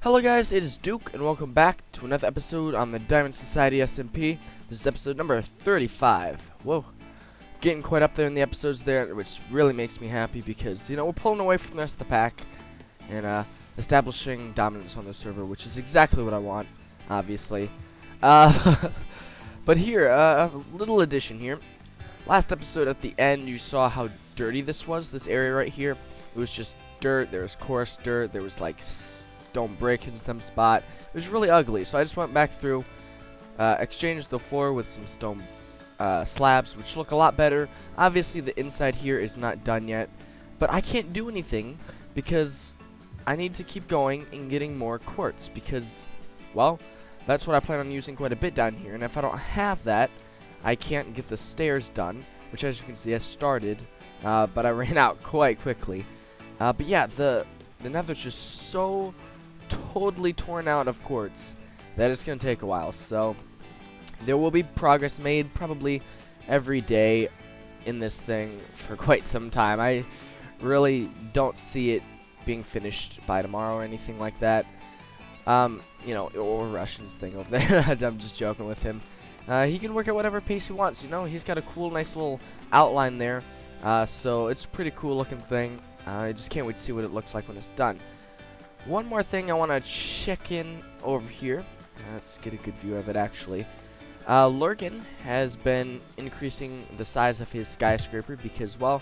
Hello guys, it is Duke, and welcome back to another episode on the Diamond Society SMP. This is episode number 35. Whoa. Getting quite up there in the episodes there, which really makes me happy because, you know, we're pulling away from the rest of the pack and establishing dominance on the server, which is exactly what I want, obviously. But here, a little addition here. Last episode at the end, you saw how dirty this was, this area right here. It was just dirt, there was coarse dirt, there was like stone brick in some spot. It was really ugly, so I just went back through, exchanged the floor with some stone slabs, which look a lot better. Obviously, the inside here is not done yet, but I can't do anything because I need to keep going and getting more quartz because, well, that's what I plan on using quite a bit down here, and if I don't have that, I can't get the stairs done, which as you can see I started, but I ran out quite quickly. But yeah, the nether's just so totally torn out of quartz that it's going to take a while, so there will be progress made probably every day in this thing for quite some time. I really don't see it being finished by tomorrow or anything like that. You know, or Russian's thing over there. I'm just joking with him. He can work at whatever pace he wants, you know. He's got a cool, nice little outline there, so it's a pretty cool looking thing. I just can't wait to see what it looks like when it's done. One more thing I want to check in over here. Let's get a good view of it, actually. Lurgan has been increasing the size of his skyscraper because, well,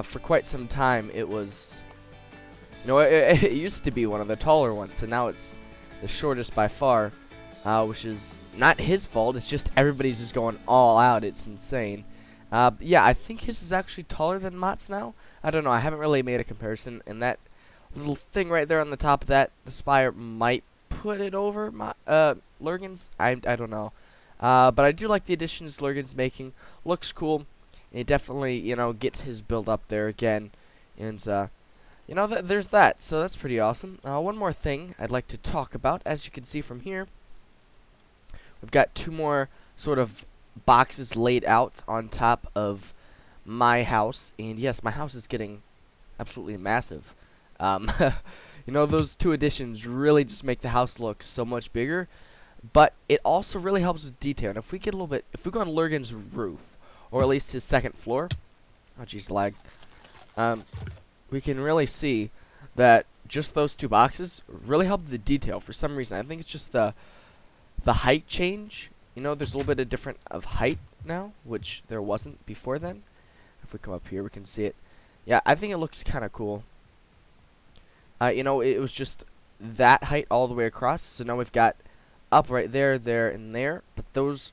for quite some time it was, you know, it used to be one of the taller ones, and now it's the shortest by far, which is not his fault. It's just everybody's just going all out. It's insane. Yeah, I think his is actually taller than Mott's now. I don't know. I haven't really made a comparison, and that little thing right there on the top of that, the spire, might put it over Lurgan's. I don't know. But I do like the additions Lurgan's making. Looks cool. It definitely, you know, gets his build up there again. And, you know, there's that. So that's pretty awesome. One more thing I'd like to talk about. As you can see from here, we've got two more sort of boxes laid out on top of my house. And yes, my house is getting absolutely massive. You know, those two additions really just make the house look so much bigger, but it also really helps with detail. And if we get a little bit, if we go on Lurgan's roof, or at least his second floor, oh jeez, lag, we can really see that just those two boxes really help the detail for some reason. I think it's just the height change. You know, there's a little bit of different of height now, which there wasn't before then. If we come up here, we can see it. Yeah, I think it looks kind of cool. You know, it was just that height all the way across. So now we've got up right there, there, and there. But those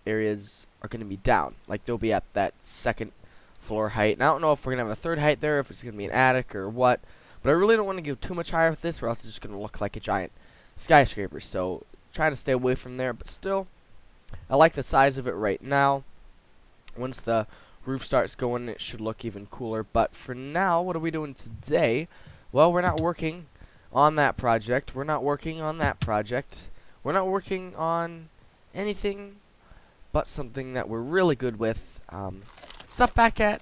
areas are going to be down. Like, they'll be at that second floor height. And I don't know if we're going to have a third height there, if it's going to be an attic or what. But I really don't want to go too much higher with this, or else it's just going to look like a giant skyscraper. So, try to stay away from there. But still, I like the size of it right now. Once the roof starts going, it should look even cooler. But for now, what are we doing today? Well, we're not working on that project. We're not working on that project. We're not working on anything but something that we're really good with. Stuff back at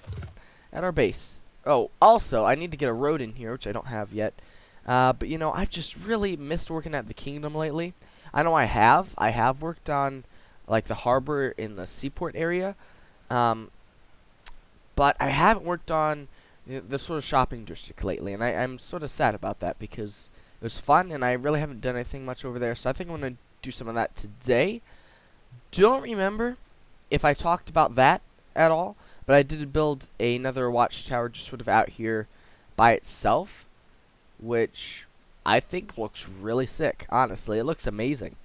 our base. Oh, also, I need to get a road in here, which I don't have yet. But, you know, I've just really missed working at the Kingdom lately. I know I have. I have worked on, like, the harbor in the seaport area. But I haven't worked on the sort of shopping district lately, and I'm sort of sad about that because it was fun, and I really haven't done anything much over there, so I think I'm going to do some of that today. Don't remember if I talked about that at all, but I did build another watchtower just sort of out here by itself, which I think looks really sick, honestly. It looks amazing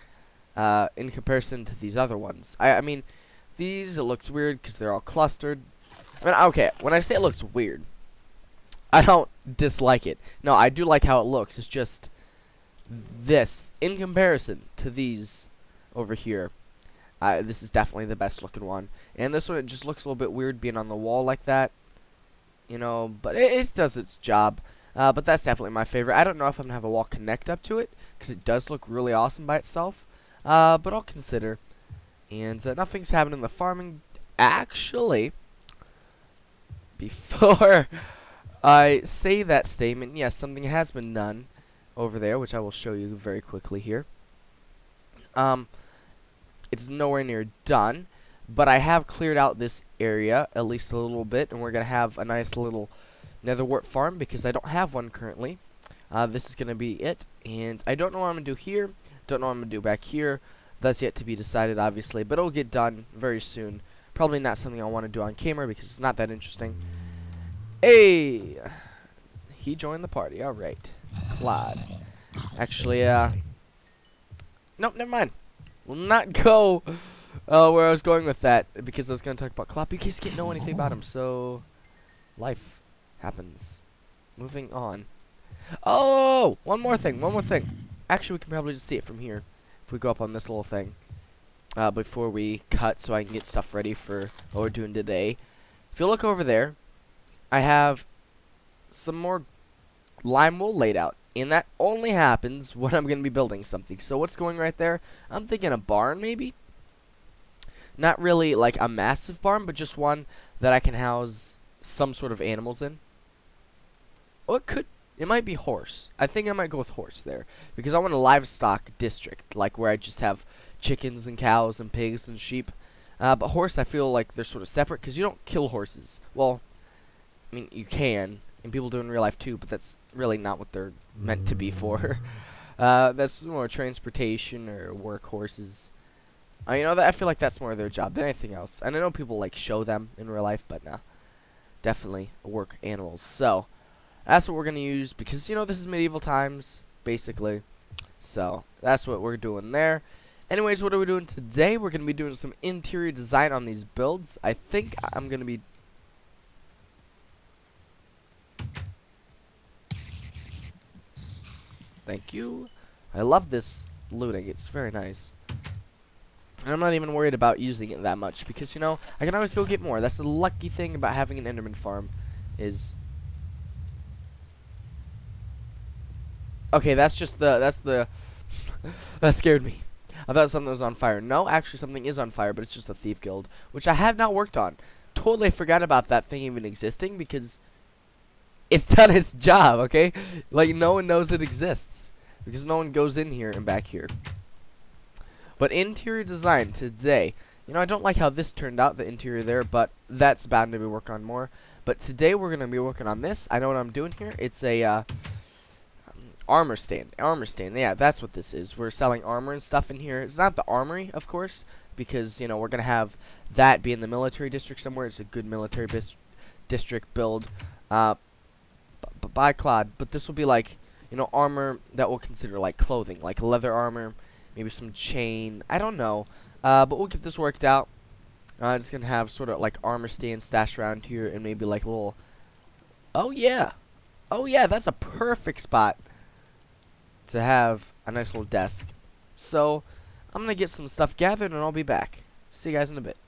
in comparison to these other ones. I mean, these, it looks weird because they're all clustered. I mean, okay, when I say it looks weird, I don't dislike it. No, I do like how it looks. It's just this, in comparison to these over here, this is definitely the best looking one. And this one, it just looks a little bit weird being on the wall like that. You know, but it does its job. But that's definitely my favorite. I don't know if I'm going to have a wall connect up to it, because it does look really awesome by itself. But I'll consider. And nothing's happened in the farming. Actually, before I say that statement, yes, something has been done. over there, which I will show you very quickly here. It's nowhere near done, but I have cleared out this area at least a little bit, and we're gonna have a nice little nether wart farm because I don't have one currently. This is gonna be it, and I don't know what I'm gonna do here. Don't know what I'm gonna do back here. That's yet to be decided, obviously, but it'll get done very soon. Probably not something I want to do on camera because it's not that interesting. Hey, he joined the party. All right, Claude. Actually, nope, never mind. We'll not go where I was going with that because I was going to talk about Claude. You guys can't know anything about him, so life happens. Moving on. Oh, one more thing. Actually, we can probably just see it from here if we go up on this little thing before we cut so I can get stuff ready for what we're doing today. If you look over there, I have some more lime wool laid out, and that only happens when I'm going to be building something. So what's going right there? I'm thinking a barn, maybe? Not really like a massive barn, but just one that I can house some sort of animals in. Oh, it might be horse. I think I might go with horse there, because I want a livestock district, like where I just have chickens and cows and pigs and sheep. But horse, I feel like they're sort of separate, because you don't kill horses. Well, I mean, you can, and people do in real life too, but that's really not what they're meant to be for. That's more transportation or work horses. You know, I feel like that's more their job than anything else. And I know people like show them in real life, but no, definitely work animals. So that's what we're gonna use because, you know, this is medieval times basically. So that's what we're doing there. Anyways, what are we doing today? We're gonna be doing some interior design on these builds. I think I'm gonna be Thank you. I love this looting. It's very nice. And I'm not even worried about using it that much because, you know, I can always go get more. That's the lucky thing about having an Enderman farm is... Okay, that's the... That scared me. I thought something was on fire. No, actually something is on fire, but it's just a thief guild, which I have not worked on. Totally forgot about that thing even existing because it's done its job, okay? Like, no one knows it exists because no one goes in here and back here. But interior design today, you know, I don't like how this turned out, the interior there, but that's bound to be worked on more. But today we're going to be working on this. I know what I'm doing here. It's a armor stand. Yeah, that's what this is. We're selling armor and stuff in here. It's not the armory, of course, because, you know, we're going to have that be in the military district somewhere. It's a good military district build by Claude. But this will be like, you know, armor that we'll consider like clothing, like leather armor. Maybe some chain. I don't know. But we'll get this worked out. Just going to have sort of like armor stand stashed around here and maybe like a little... Oh, yeah. Oh, yeah. That's a perfect spot to have a nice little desk. So, I'm going to get some stuff gathered and I'll be back. See you guys in a bit.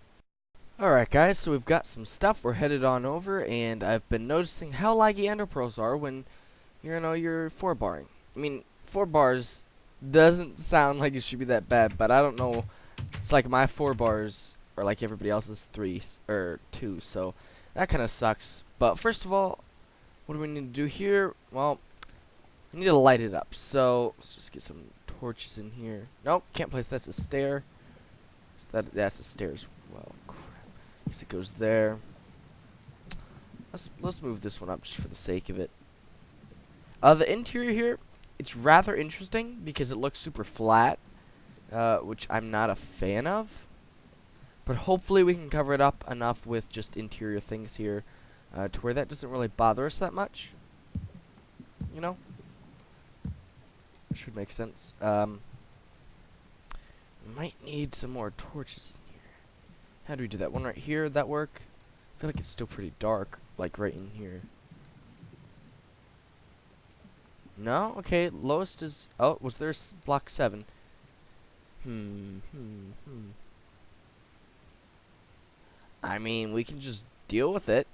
Alright, guys. So, we've got some stuff. We're headed on over. And I've been noticing how laggy ender pearls are when, you know, you're 4-barring. I mean, 4 bars... doesn't sound like it should be that bad, but I don't know. It's like my 4 bars are like everybody else's 3 or 2, so that kind of sucks. But first of all, what do we need to do here? Well, we need to light it up. So let's just get some torches in here. Nope, can't place. That's a stair. So that's a stair as well. Crap. Guess it goes there. Let's move this one up just for the sake of it. The interior here. It's rather interesting because it looks super flat, which I'm not a fan of. But hopefully we can cover it up enough with just interior things here to where that doesn't really bother us that much. You know? Should make sense. We might need some more torches in here. How do we do that? One right here, would that work? I feel like it's still pretty dark, like right in here. No? Okay, lowest is... Oh, was there block 7? I mean, we can just deal with it.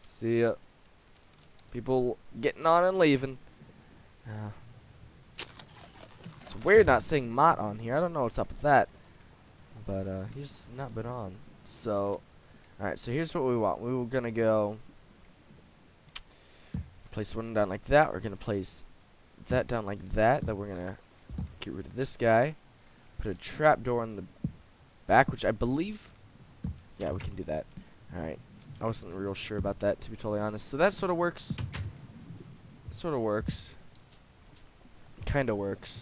See ya. People getting on and leaving. It's weird not seeing Mott on here. I don't know what's up with that. But, he's not been on. So, alright, so here's what we want. We were gonna go... place one down like that. We're gonna place that down like that. Then we're gonna get rid of this guy. Put a trap door on the back, which I believe, yeah, we can do that. All right. I wasn't real sure about that, to be totally honest. So that sort of works. Sort of works. Kind of works.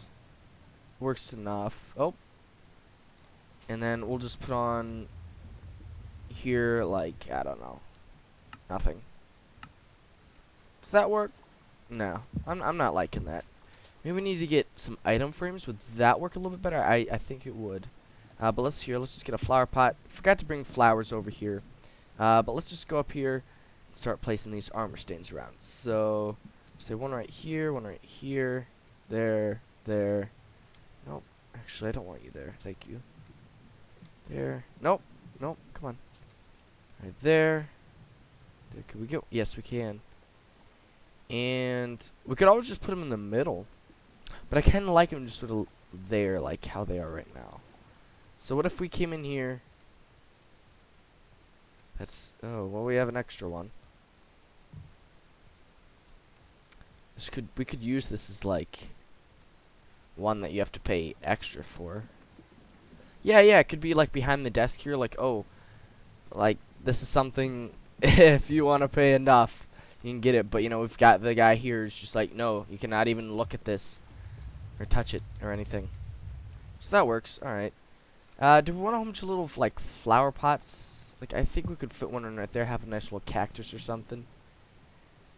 Works enough. Oh. And then we'll just put on here, like, I don't know. Nothing. Does that work? No. I'm not liking that. Maybe we need to get some item frames. Would that work a little bit better? I think it would. But let's just get a flower pot. Forgot to bring flowers over here. But let's just go up here and start placing these armor stains around. So, say one right here, there. Nope, actually I don't want you there. Thank you. There. Nope. Come on. Right there. There. Could we go? Yes, we can. And we could always just put them in the middle. But I kind of like them just sort of there, like how they are right now. So what if we came in here? Oh, well, we have an extra one. We could use this as like one that you have to pay extra for. Yeah, it could be like behind the desk here, like, oh, like this is something if you want to pay enough, you can get it. But you know, we've got the guy here who's just like, no, you cannot even look at this or touch it or anything. So that works. All right. Do we want a whole bunch of little like flower pots? Like, I think we could fit one in right there, have a nice little cactus or something.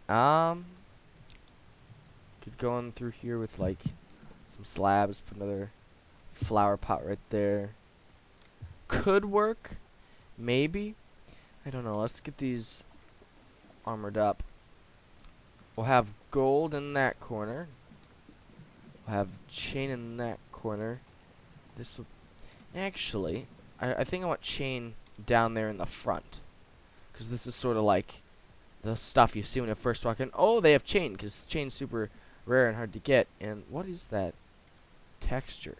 Could go in through here with like some slabs, put another flower pot right there. Could work, maybe. I don't know. Let's get these armored up. We'll have gold in that corner. We'll have chain in that corner. This will actually. I think I want chain down there in the front, because this is sort of like the stuff you see when you first walk in. Oh, they have chain, because chain's super rare and hard to get. And what is that texture?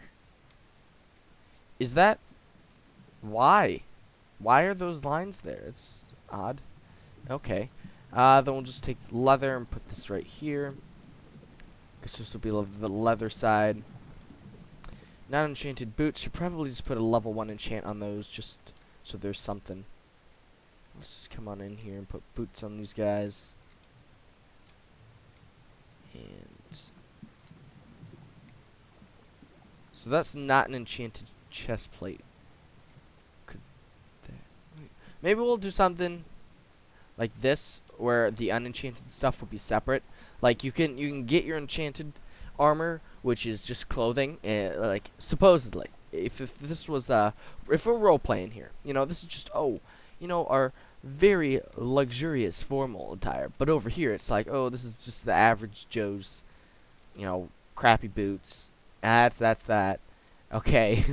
Is that why are those lines there? It's odd. Okay. Then we'll just take leather and put this right here. Guess this will be the leather side. Non-enchanted boots. Should probably just put a level 1 enchant on those, just so there's something. Let's just come on in here and put boots on these guys. And so that's not an enchanted chest plate. Maybe we'll do something like this, where the unenchanted stuff will be separate. Like you can get your enchanted armor, which is just clothing, like supposedly. If this was if we're role playing here, you know, this is just our very luxurious formal attire. But over here, it's like, oh, this is just the average Joe's, crappy boots. That's that. Okay.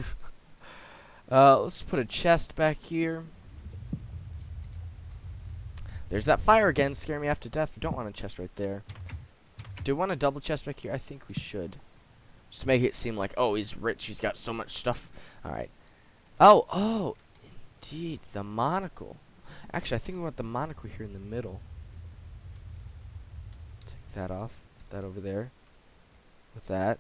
Let's put a chest back here. There's that fire again, scaring me half to death. We don't want a chest right there. Do we want a double chest back here? I think we should. Just make it seem like, oh, he's rich. He's got so much stuff. All right. Oh, indeed, the monocle. Actually, I think we want the monocle here in the middle. Take that off. Put that over there. With that.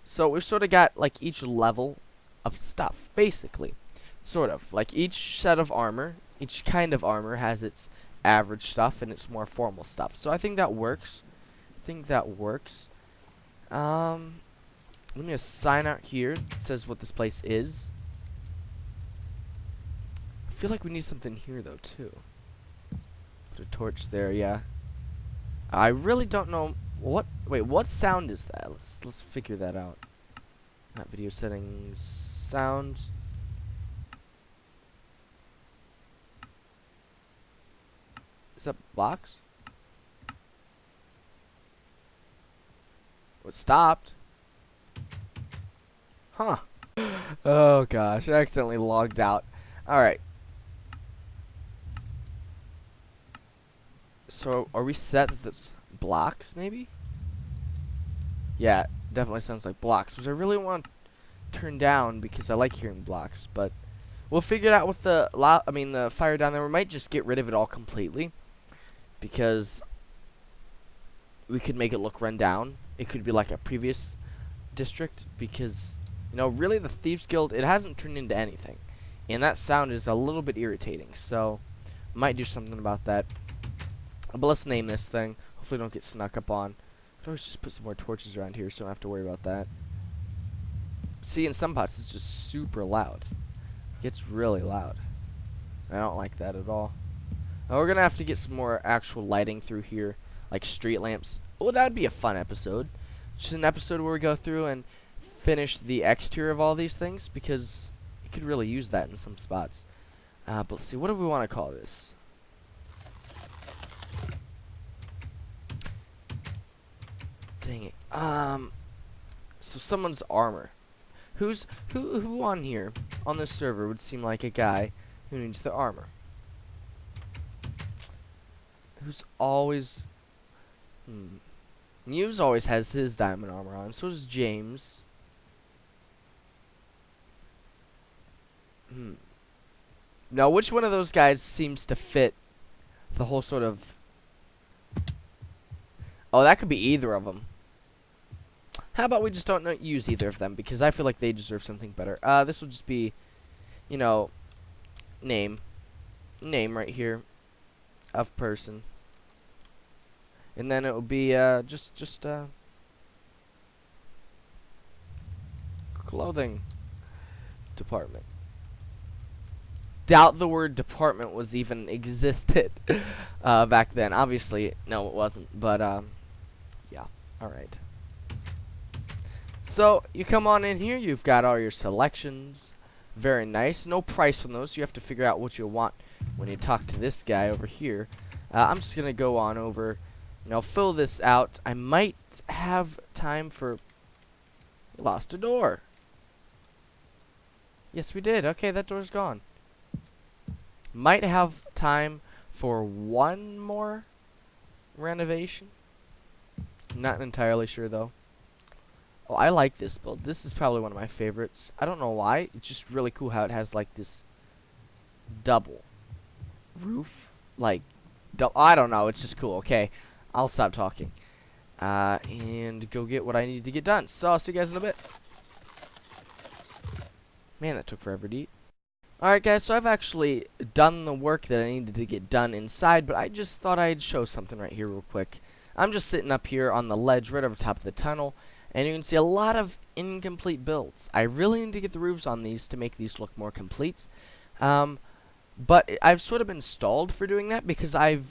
So we've sort of got like each level of stuff, basically. Sort of. Like each set of armor, each kind of armor has its average stuff and its more formal stuff. So I think that works. Let me assign out here. It says what this place is. I feel like we need something here though too. Put a torch there, yeah. I really don't know what. Wait, what sound is that? Let's figure that out. Not video settings. Sound. Is that blocks? It stopped. Huh. Oh gosh, I accidentally logged out. Alright. So, are we set that it's blocks, maybe? Yeah, definitely sounds like blocks, which I really want to turn down because I like hearing blocks, but we'll figure it out with the fire down there. We might just get rid of it all completely because we could make it look run down. It could be like a previous district, because, you know, really the Thieves Guild, it hasn't turned into anything. And that sound is a little bit irritating, so might do something about that. But let's name this thing. Hopefully don't get snuck up on. Could always just put some more torches around here so I don't have to worry about that. See, in some parts it's just super loud. It gets really loud. I don't like that at all. Now we're gonna have to get some more actual lighting through here, like street lamps. Oh, that'd be a fun episode. Just an episode where we go through and finish the exterior of all these things, because you could really use that in some spots. But let's see, what do we want to call this? Dang it. So someone's armor. Who on here on this server would seem like a guy who needs the armor? Who's always Muse always has his diamond armor on. So does James. Now, which one of those guys seems to fit the whole sort of... Oh, that could be either of them. How about we just don't use either of them, because I feel like they deserve something better. This will just be, you know, name right here of person. And then it will be just clothing department. Doubt the word department was even existed back then. Obviously, no, it wasn't. But yeah, all right. So you come on in here. You've got all your selections. Very nice. No price on those. So you have to figure out what you want when you talk to this guy over here. I'm just gonna go on over. You know, fill this out. I might have time for... We lost a door. Yes, we did. Okay, that door's gone. Might have time for one more renovation. Not entirely sure, though. Oh, I like this build. This is probably one of my favorites. I don't know why. It's just really cool how it has, like, this double roof. Like, I don't know. It's just cool. Okay. I'll stop talking and go get what I need to get done. So I'll see you guys in a bit. Man, that took forever to eat. Alright guys, so I've actually done the work that I needed to get done inside, but I just thought I'd show something right here real quick. I'm just sitting up here on the ledge right over top of the tunnel, and you can see a lot of incomplete builds. I really need to get the roofs on these to make these look more complete. But I've sort of been stalled for doing that because I'm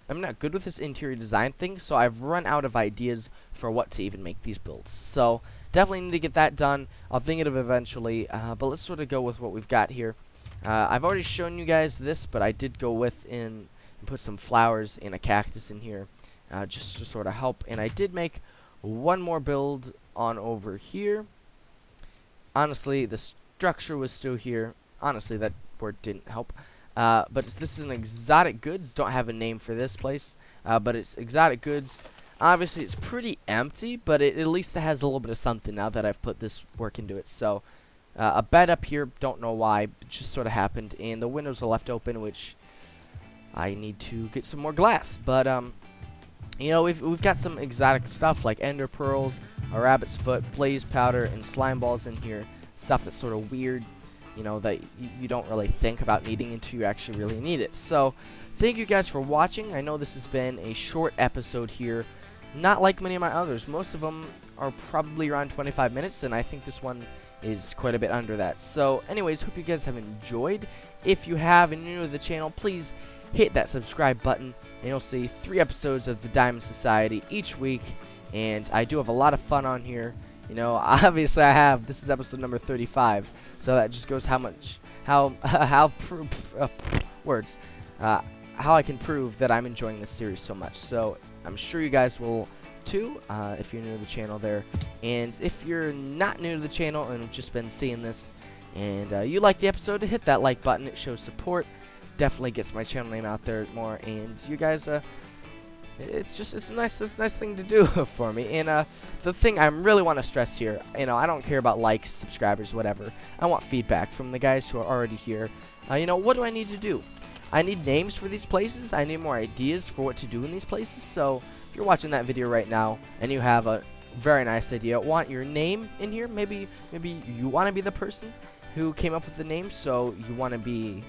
not good with this interior design thing, so I've run out of ideas for what to even make these builds. So definitely need to get that done. I'll think of it eventually, but let's sort of go with what we've got here. I've already shown you guys this, but I did go with and put some flowers and a cactus in here just to sort of help. And I did make one more build on over here. Honestly, the structure was still here. Honestly, that word didn't help. But this is an exotic goods. Don't have a name for this place, but it's exotic goods. Obviously, it's pretty empty, but at least it has a little bit of something now that I've put this work into it. So, a bed up here, don't know why, it just sort of happened, and the windows are left open, which I need to get some more glass. But you know, we've got some exotic stuff like ender pearls, a rabbit's foot, blaze powder, and slime balls in here. Stuff that's sort of weird. You know, that you don't really think about needing until you actually really need it. So, thank you guys for watching. I know this has been a short episode here, not like many of my others. Most of them are probably around 25 minutes, and I think this one is quite a bit under that. So, anyways, hope you guys have enjoyed. If you have and you're new to the channel, please hit that subscribe button, and you'll see 3 episodes of the Diamond Society each week. And I do have a lot of fun on here. You know, obviously I have. This is episode number 35, so that just goes how I can prove that I'm enjoying this series so much. So I'm sure you guys will too, if you're new to the channel there. And if you're not new to the channel and have just been seeing this, and you like the episode, hit that like button. It shows support. Definitely gets my channel name out there more. And you guys, it's a nice thing to do for me. And the thing I really want to stress here, you know, I don't care about likes, subscribers, whatever. I want feedback from the guys who are already here. You know, what do I need to do? I need names for these places. I need more ideas for what to do in these places. So if you're watching that video right now and you have a very nice idea, want your name in here, maybe you want to be the person who came up with the name, so you want to be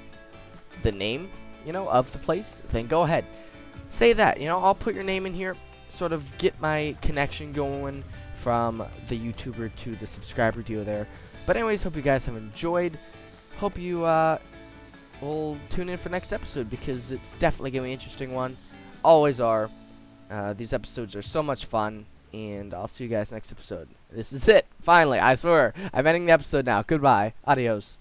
the name, you know, of the place, then go ahead. Say that, you know, I'll put your name in here, sort of get my connection going from the YouTuber to the subscriber deal there. But anyways, hope you guys have enjoyed. Hope you will tune in for next episode, because it's definitely going to be an interesting one. Always are. These episodes are so much fun, and I'll see you guys next episode. This is it. Finally, I swear. I'm ending the episode now. Goodbye. Adios.